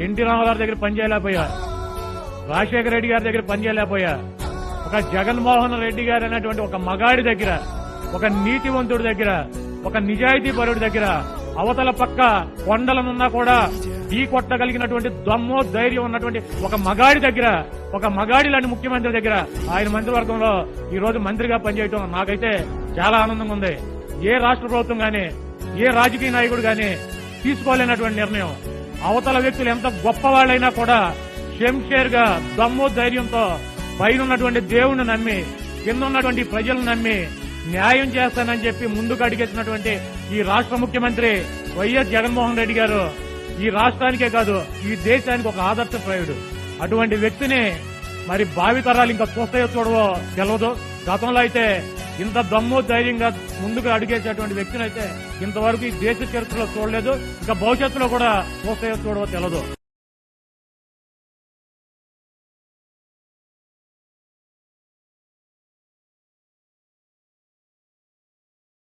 NT Ramarao దగ్గర పనిచేయలేకపోయా, రాజశేఖర రెడ్డి గారి దగ్గర పనిచేయలేకపోయా, ఒక జగన్మోహన్ రెడ్డి గారు అనేటువంటి ఒక మగాడి దగ్గర, ఒక నీతివంతుడి దగ్గర, ఒక నిజాయితీ పరుడి దగ్గర, అవతల పక్క కొండలనున్నా కూడా ఢీ కొట్టగలిగినటువంటి దమ్ము ధైర్యం ఉన్నటువంటి ఒక మగాడి దగ్గర, ఒక మగాడి లాంటి ముఖ్యమంత్రి దగ్గర ఆయన మంత్రివర్గంలో ఈ రోజు మంత్రిగా పనిచేయటం నాకైతే చాలా ఆనందంగా ఉంది. ఏ రాష్ట్ర ప్రభుత్వం గానీ, ఏ రాజకీయ నాయకుడు గానీ తీసుకోలేనటువంటి నిర్ణయం. అవతల వ్యక్తులు ఎంత గొప్పవాళ్లైనా కూడా షంషేర్ గా దమ్ము ధైర్యంతో పైన ఉన్నటువంటి దేవుణ్ణి నమ్మి, కింద ఉన్నటువంటి ప్రజలను నమ్మి న్యాయం చేస్తానని చెప్పి ముందుకు అడిగేసినటువంటి ఈ రాష్ట్ర ముఖ్యమంత్రి వైఎస్ జగన్మోహన్ రెడ్డి గారు ఈ రాష్ట్రానికే కాదు ఈ దేశానికి ఒక ఆదర్శప్రాయుడు. అటువంటి వ్యక్తిని మరి భావితరాలు ఇంకా చూస్తాయో చూడవో తెలియదు. గతంలో అయితే ఇంత దమ్ము ధైర్యంగా ముందుకు అడిగేసేటువంటి వ్యక్తిని అయితే ఇంతవరకు ఈ దేశ చరిత్రలో చూడలేదు. ఇంకా భవిష్యత్తులో కూడా చూస్తాయో చూడవో తెలియదు.